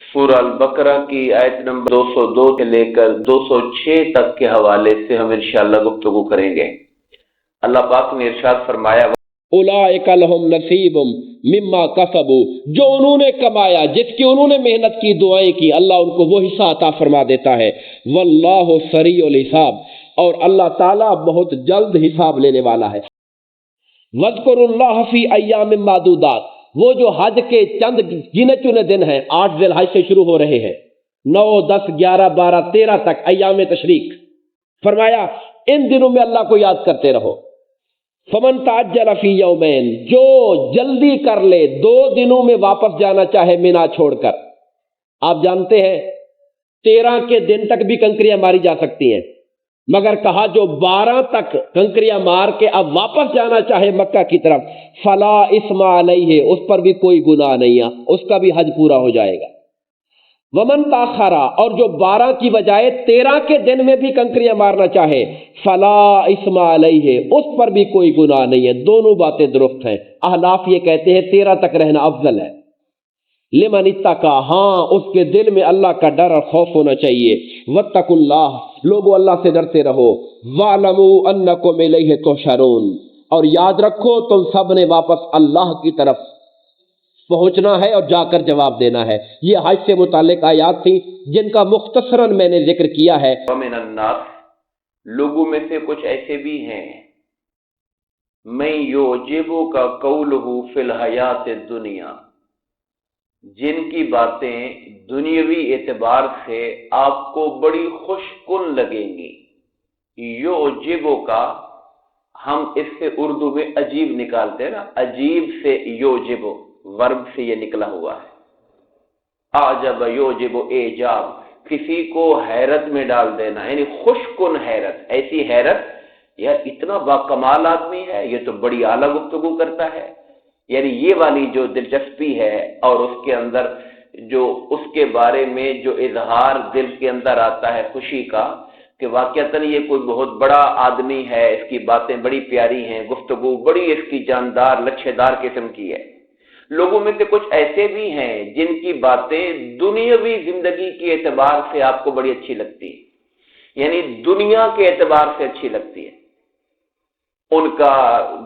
سورہ البقرہ کی آیت نمبر 202 سے لے کر 206 تک کے حوالے سے ہم انشاءاللہ گفتگو کریں گے۔ اللہ پاک نے ارشاد فرمایا اولئک لہم نصیب مما کسبوا، جو انہوں نے کمایا، جس کی انہوں نے محنت کی، دعائیں کی، اللہ ان کو وہ حصہ عطا فرما دیتا ہے۔ واللہ سریع الحساب، اور اللہ تعالیٰ بہت جلد حساب لینے والا ہے۔ وَاذْكُرُوا اللَّهَ فِي أَيَّامٍ مَّعْدُودَاتٍ، وہ جو حج کے چند گنے چنے دن ہیں، 8 ذی الحج سے شروع ہو رہے ہیں، 9، 10، 11، 12، 13 تک ایام تشریق، فرمایا ان دنوں میں اللہ کو یاد کرتے رہو۔ فمن تعجل فی یومین، جو جلدی کر لے 2 دنوں میں واپس جانا چاہے مینا چھوڑ کر۔ آپ جانتے ہیں 13 کے دن تک بھی کنکریاں ماری جا سکتی ہیں، مگر کہا جو 12 تک کنکریاں مار کے اب واپس جانا چاہے مکہ کی طرف، فلا اسم علیہ، اس پر بھی کوئی گناہ نہیں ہے، اس کا بھی حج پورا ہو جائے گا۔ ومن تاخرا، اور جو 12 کی بجائے 13 کے دن میں بھی کنکریاں مارنا چاہے، فلا اسم علیہ، اس پر بھی کوئی گناہ نہیں ہے۔ دونوں باتیں درست ہیں۔ احناف یہ کہتے ہیں 13 تک رہنا افضل ہے۔ لمن اتقا، ہاں اس کے دل میں اللہ کا ڈر اور خوف ہونا چاہیے۔ واتقوا اللہ، لوگوں اللہ سے ڈرتے رہو۔ وَاعْلَمُوا أَنَّكُمْ إِلَيْهِ تُحْشَرُونَ، اور یاد رکھو تم سب نے واپس اللہ کی طرف پہنچنا ہے اور جا کر جواب دینا ہے۔ یہ حج سے متعلق آیات تھیں جن کا مختصراً میں نے ذکر کیا ہے۔ وَمِنَ النَّاسِ، لوگوں میں سے کچھ ایسے بھی ہیں، مَن يُعْجِبُكَ قَوْلُهُ فِي الْحَيَاةِ الدُّنْيَا، جن کی باتیں دنیاوی اعتبار سے آپ کو بڑی خوش کن لگیں گی۔ یعجبُکا، ہم اس سے اردو میں عجیب نکالتے ہیں نا، عجیب سے یعجب، ورب سے یہ نکلا ہوا ہے۔ اعجب یعجب اعجاب، کسی کو حیرت میں ڈال دینا، یعنی خوش کن حیرت، ایسی حیرت یار اتنا باکمال آدمی ہے، یہ تو بڑی اعلیٰ گفتگو کرتا ہے، یعنی یہ والی جو دلچسپی ہے اور اس کے اندر جو اس کے بارے میں جو اظہار دل کے اندر آتا ہے خوشی کا کہ واقعتاً یہ کوئی بہت بڑا آدمی ہے، اس کی باتیں بڑی پیاری ہیں، گفتگو بڑی اس کی جاندار لچھے دار قسم کی ہے۔ لوگوں میں سے کچھ ایسے بھی ہیں جن کی باتیں دنیاوی زندگی کے اعتبار سے آپ کو بڑی اچھی لگتی ہے، یعنی دنیا کے اعتبار سے اچھی لگتی ہے، ان کا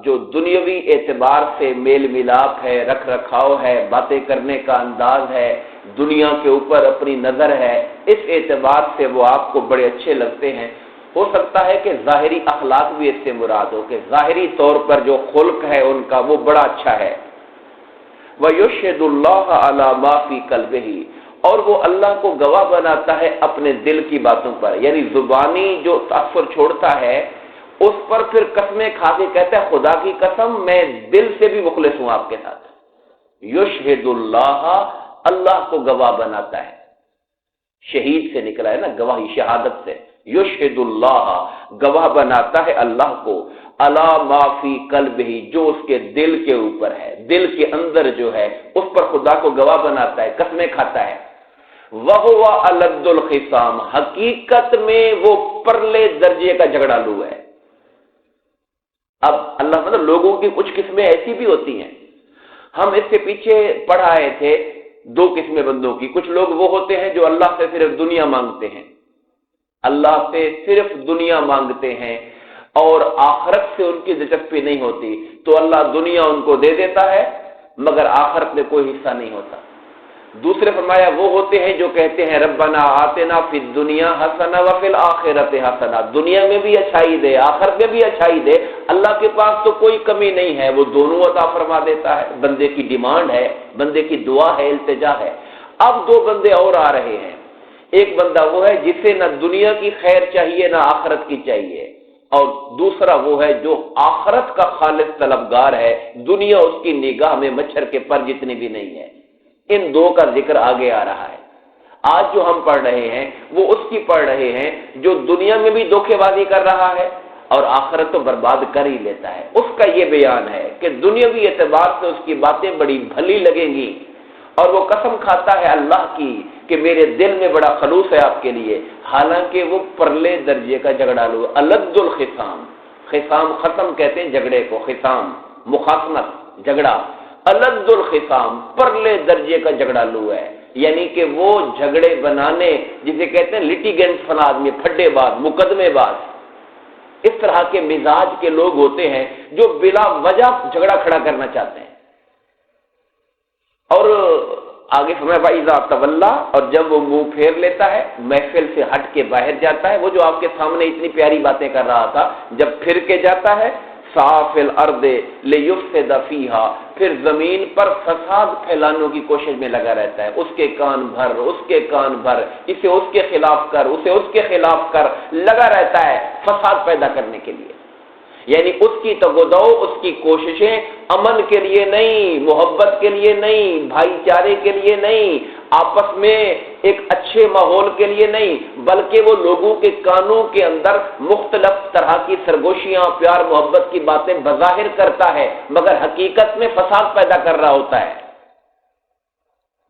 جو دنیاوی اعتبار سے میل ملاپ ہے، رکھ رکھاؤ ہے، باتیں کرنے کا انداز ہے، دنیا کے اوپر اپنی نظر ہے، اس اعتبار سے وہ آپ کو بڑے اچھے لگتے ہیں۔ ہو سکتا ہے کہ ظاہری اخلاق بھی اس سے مراد ہو، کہ ظاہری طور پر جو خلق ہے ان کا وہ بڑا اچھا ہے۔ وَيُشْهِدُ اللَّهَ عَلَى مَا فِي قَلْبِهِ، اور وہ اللہ کو گواہ بناتا ہے اپنے دل کی باتوں پر، یعنی زبانی جو تاثر چھوڑتا ہے اس پر پھر قسمیں کھا کے کہتا ہے خدا کی قسم میں دل سے بھی مخلص ہوں آپ کے ساتھ۔ یشہد اللہ، اللہ کو گواہ بناتا ہے، شہید سے نکلا ہے نا گواہی، شہادت سے۔ یشہد اللہ، گواہ بناتا ہے اللہ کو، علی ما فی قلبہ، جو اس کے دل کے اوپر ہے، دل کے اندر جو ہے اس پر خدا کو گواہ بناتا ہے، قسمیں کھاتا ہے۔ وَهُوَ أَلَدُّ الْخِصَامِ، حقیقت میں وہ پرلے درجے کا جھگڑالو ہے۔ اب اللہ مطلب لوگوں کی کچھ قسمیں ایسی بھی ہوتی ہیں، ہم اس سے پیچھے پڑھ آئے تھے 2 قسمیں بندوں کی۔ کچھ لوگ وہ ہوتے ہیں جو اللہ سے صرف دنیا مانگتے ہیں، اللہ سے صرف دنیا مانگتے ہیں اور آخرت سے ان کی دلچسپی نہیں ہوتی، تو اللہ دنیا ان کو دے دیتا ہے مگر آخرت میں کوئی حصہ نہیں ہوتا۔ دوسرے فرمایا وہ ہوتے ہیں جو کہتے ہیں ربنا آتنا فی الدنیا حسنہ وفی الآخرۃ حسنہ، دنیا میں بھی اچھائی دے، آخرت میں بھی اچھائی دے، اللہ کے پاس تو کوئی کمی نہیں ہے، وہ دونوں عطا فرما دیتا ہے۔ بندے کی ڈیمانڈ ہے، بندے کی دعا ہے، التجا ہے۔ اب 2 بندے اور آ رہے ہیں، ایک بندہ وہ ہے جسے نہ دنیا کی خیر چاہیے نہ آخرت کی چاہیے، اور دوسرا وہ ہے جو آخرت کا خالص طلبگار ہے، دنیا اس کی نگاہ میں مچھر کے پر جتنی بھی نہیں ہے۔ ان 2 کا ذکر آگے آ رہا ہے۔ آج جو ہم پڑھ رہے ہیں وہ اس کی پڑھ رہے ہیں جو دنیا میں بھی دھوکے بازی کر رہا ہے اور آخرت تو برباد کر ہی لیتا ہے۔ اس کا یہ بیان ہے کہ دنیاوی اعتبار سے اس کی باتیں بڑی بھلی لگیں گی اور وہ قسم کھاتا ہے اللہ کی کہ میرے دل میں بڑا خلوص ہے آپ کے لیے، حالانکہ وہ پرلے درجے کا جھگڑالو، الد الخصام، خصام ختم کہتے ہیں جھگڑے کو، خصام مخاصمت، جھگڑا، الد الخصام، پرلے درجے کا جھگڑالو ہے، یعنی کہ وہ جھگڑے بنانے جسے کہتے ہیں لٹیگنٹ فن آدمی، پھڈے باز، مقدمے باز، اس طرح کے مزاج کے لوگ ہوتے ہیں جو بلا وجہ جھگڑا کھڑا کرنا چاہتے ہیں۔ اور آگے فرمایا وَإِذَا تَوَلَّىٰ، اور جب وہ منہ پھیر لیتا ہے، محفل سے ہٹ کے باہر جاتا ہے، وہ جو آپ کے سامنے اتنی پیاری باتیں کر رہا تھا، جب پھر کے جاتا ہے سعىٰ فِي الْأَرْضِ لِيُفْسِدَ فِيهَا، پھر زمین پر فساد پھیلانے کی کوشش میں لگا رہتا ہے، اس کے کان بھر، اس کے کان بھر، اسے اس کے خلاف کر، اسے اس کے خلاف کر، لگا رہتا ہے فساد پیدا کرنے کے لیے۔ یعنی اس کی تگودو، اس کی کوششیں امن کے لیے نہیں، محبت کے لیے نہیں، بھائی چارے کے لیے نہیں، آپس میں ایک اچھے ماحول کے لیے نہیں، بلکہ وہ لوگوں کے کانوں کے اندر مختلف طرح کی سرگوشیاں، پیار محبت کی باتیں بظاہر کرتا ہے، مگر حقیقت میں فساد پیدا کر رہا ہوتا ہے۔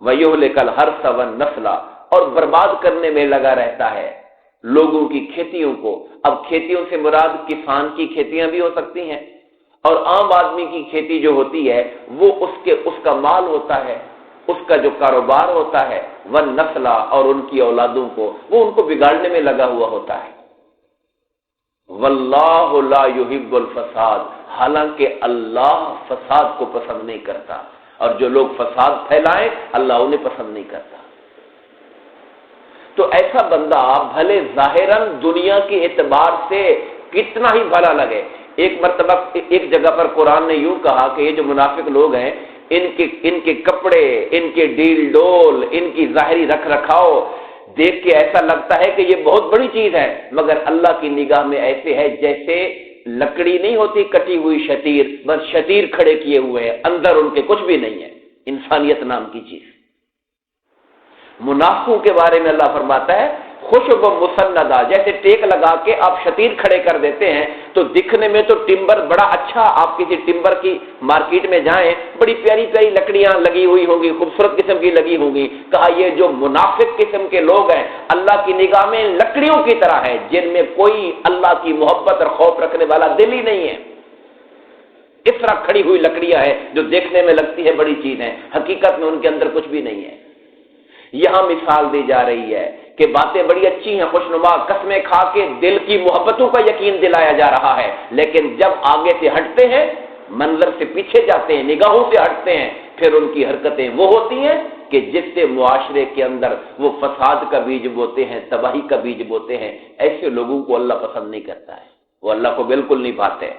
وَيُهْلِكَ الْحَرْثَ وَالنَّسْلَ، اور برباد کرنے میں لگا رہتا ہے لوگوں کی کھیتیوں کو۔ اب کھیتیوں سے مراد کسان کی کھیتیاں بھی ہو سکتی ہیں، اور عام آدمی کی کھیتی جو ہوتی ہے وہ اس کا مال ہوتا ہے، اس کا جو کاروبار ہوتا ہے، والنسل، اور ان کی اولادوں کو، وہ ان کو بگاڑنے میں لگا ہوا ہوتا ہے۔ واللہ لا یحب الفساد، حالانکہ اللہ فساد کو پسند نہیں کرتا، اور جو لوگ فساد پھیلائیں اللہ انہیں پسند نہیں کرتا۔ تو ایسا بندہ بھلے ظاہراً دنیا کے اعتبار سے کتنا ہی بھلا لگے، ایک مرتبہ ایک جگہ پر قرآن نے یوں کہا کہ یہ جو منافق لوگ ہیں، ان کے کپڑے، ان کے ڈیل ڈول، ان کی ظاہری رکھ رکھاؤ دیکھ کے ایسا لگتا ہے کہ یہ بہت بڑی چیز ہے، مگر اللہ کی نگاہ میں ایسے ہے جیسے لکڑی نہیں ہوتی کٹی ہوئی شتیر، بس شتیر کھڑے کیے ہوئے ہیں، اندر ان کے کچھ بھی نہیں ہے، انسانیت نام کی چیز۔ منافقوں کے بارے میں اللہ فرماتا ہے خشب مسندہ، جیسے ٹیک لگا کے آپ شتیر کھڑے کر دیتے ہیں تو دکھنے میں تو ٹمبر بڑا اچھا، آپ کسی ٹمبر کی مارکیٹ میں جائیں بڑی پیاری پیاری لکڑیاں لگی ہوئی ہوں گی، خوبصورت قسم کی لگی ہوں گی۔ کہا یہ جو منافق قسم کے لوگ ہیں اللہ کی نگاہ میں لکڑیوں کی طرح ہے، جن میں کوئی اللہ کی محبت اور خوف رکھنے والا دل ہی نہیں ہے۔ اس طرح کھڑی ہوئی لکڑیاں ہیں جو دیکھنے میں لگتی ہے بڑی چیز ہیں، حقیقت میں ان کے اندر کچھ بھی نہیں ہے۔ یہاں مثال دی جا رہی ہے کہ باتیں بڑی اچھی ہیں، خوشنما، قسمیں کھا کے دل کی محبتوں کا یقین دلایا جا رہا ہے، لیکن جب آگے سے ہٹتے ہیں، منظر سے پیچھے جاتے ہیں، نگاہوں سے ہٹتے ہیں، پھر ان کی حرکتیں وہ ہوتی ہیں کہ جس سے معاشرے کے اندر وہ فساد کا بیج بوتے ہیں، تباہی کا بیج بوتے ہیں۔ ایسے لوگوں کو اللہ پسند نہیں کرتا ہے، وہ اللہ کو بالکل نہیں پاتے،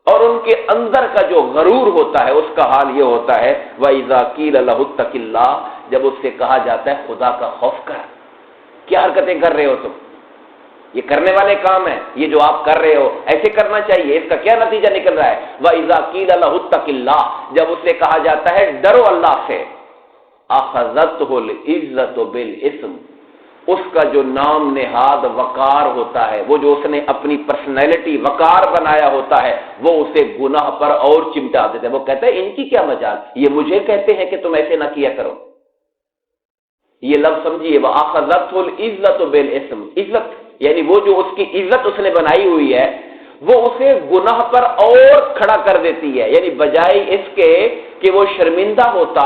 اور ان کے اندر کا جو غرور ہوتا ہے اس کا حال یہ ہوتا ہے وَإِذَا قِيلَ لَهُ اتَّقِ اللَّهَ، جب اس سے کہا جاتا ہے خدا کا خوف کر، کیا حرکتیں کر رہے ہو تم، یہ کرنے والے کام ہیں، یہ جو آپ کر رہے ہو ایسے کرنا چاہیے، اس کا کیا نتیجہ نکل رہا ہے؟ وَإِذَا قِيلَ لَهُ اتَّقِ اللَّهَ، جب اس سے کہا جاتا ہے ڈرو اللہ سے، أَخَذَتْهُ الْعِزَّةُ بِالْإِثْمِ، اس کا جو نام نہاد وقار ہوتا ہے، وہ جو اس نے اپنی پرسنالٹی وقار بنایا ہوتا ہے، وہ اسے گناہ پر اور چمٹا دیتے ہیں۔ وہ کہتا ہے ان کی کیا مجال، یہ مجھے کہتے ہیں کہ تم ایسے نہ کیا کرو۔ یہ لفظ سمجھیے، وَأَخَذَتْهُ الْعِزَّةُ بِالْإِثْمِ، عزت یعنی وہ جو اس کی عزت اس نے بنائی ہوئی ہے وہ اسے گناہ پر اور کھڑا کر دیتی ہے، یعنی بجائے اس کے کہ وہ شرمندہ ہوتا،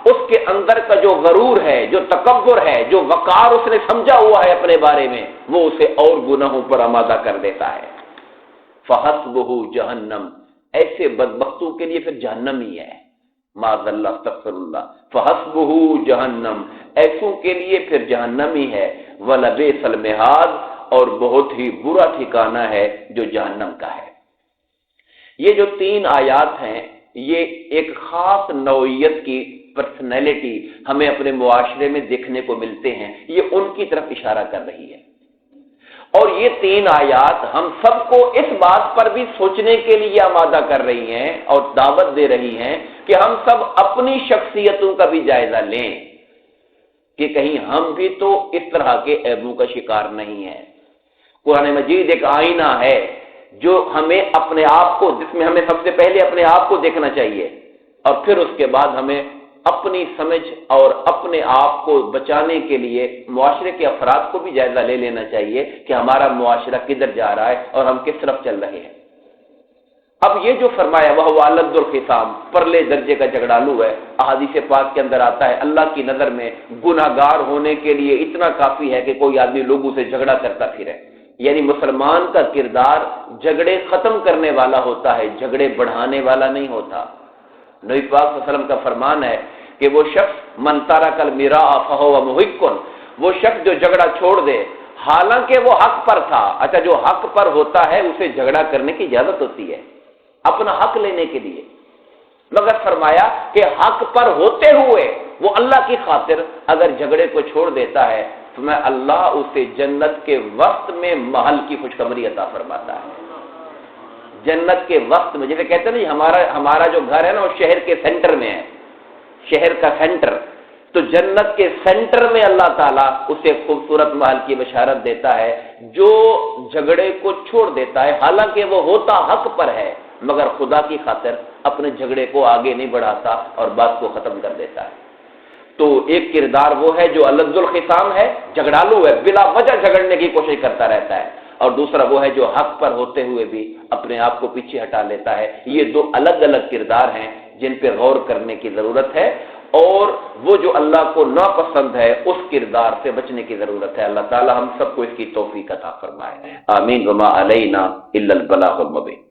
اس کے اندر کا جو غرور ہے، جو تکبر ہے، جو وقار اس نے سمجھا ہوا ہے اپنے بارے میں، وہ اسے اور گناہوں پر آمادہ کر دیتا ہے۔ فَحَسْبُهُ جَهَنَّمْ، ایسے بدبختوں کے لیے پھر جہنم ہی ہے، معاذ اللہ استغفر اللہ، فَحَسْبُهُ جَهَنَّمْ، ایسوں کے لیے پھر جہنم ہی ہے، وَلَبِئْسَ الْمِہَادُ، اور بہت ہی برا ٹھکانہ ہے جو جہنم کا ہے۔ یہ جو 3 آیات ہیں یہ ایک خاص نوعیت کی پرسنالٹی ہمیں اپنے معاشرے میں دیکھنے کو ملتے ہیں، یہ ان کی طرف اشارہ کر رہی ہے، اور یہ 3 آیات ہم سب کو اس بات پر بھی سوچنے کے لیے آمادہ کر رہی ہیں اور دعوت دے رہی ہیں کہ ہم سب اپنی شخصیتوں کا بھی جائزہ لیں کہ کہیں ہم بھی تو اس طرح کے عیبوں کا شکار نہیں ہیں۔ قرآن مجید ایک آئینہ ہے جو ہمیں اپنے آپ کو، جس میں ہمیں سب سے پہلے اپنے آپ کو دیکھنا چاہیے، اور پھر اس کے بعد ہمیں اپنی سمجھ اور اپنے آپ کو بچانے کے لیے معاشرے کے افراد کو بھی جائزہ لے لینا چاہیے کہ ہمارا معاشرہ کدھر جا رہا ہے اور ہم کس طرف چل رہے ہیں۔ اب یہ جو فرمایا وہ علد الخصام، پرلے درجے کا جھگڑالو ہے، احادیث پاک کے اندر آتا ہے اللہ کی نظر میں گناہگار ہونے کے لیے اتنا کافی ہے کہ کوئی آدمی لوگوں سے جھگڑا کرتا پھرے، یعنی مسلمان کا کردار جھگڑے ختم کرنے والا ہوتا ہے، جھگڑے بڑھانے والا نہیں ہوتا۔ نبی پاک صلی اللہ علیہ وسلم کا فرمان ہے کہ وہ شخص من ترک المراء فهو محق، وہ شخص جو جھگڑا چھوڑ دے حالانکہ وہ حق پر تھا۔ اچھا، جو حق پر ہوتا ہے اسے جھگڑا کرنے کی اجازت ہوتی ہے اپنا حق لینے کے لیے، مگر فرمایا کہ حق پر ہوتے ہوئے وہ اللہ کی خاطر اگر جھگڑے کو چھوڑ دیتا ہے تو میں اللہ اسے جنت کے وقت میں محل کی خوشخبری عطا فرماتا ہے۔ جنت کے وقت میں، جیسے کہتے ہیں نا ہمارا جو گھر ہے نا وہ شہر کے سینٹر میں ہے، شہر کا سینٹر، تو جنت کے سینٹر میں اللہ تعالیٰ اسے خوبصورت محل کی بشارت دیتا ہے جو جھگڑے کو چھوڑ دیتا ہے، حالانکہ وہ ہوتا حق پر ہے مگر خدا کی خاطر اپنے جھگڑے کو آگے نہیں بڑھاتا اور بات کو ختم کر دیتا ہے۔ تو ایک کردار وہ ہے جو الذ الخصام ہے، جھگڑالو ہے، بلا وجہ جھگڑنے کی کوشش کرتا رہتا ہے، اور دوسرا وہ ہے جو حق پر ہوتے ہوئے بھی اپنے آپ کو پیچھے ہٹا لیتا ہے۔ یہ دو الگ الگ کردار ہیں جن پہ غور کرنے کی ضرورت ہے، اور وہ جو اللہ کو ناپسند ہے اس کردار سے بچنے کی ضرورت ہے۔ اللہ تعالی ہم سب کو اس کی توفیق عطا فرمائے، آمین۔ وما علینا الا البلاغ المبین۔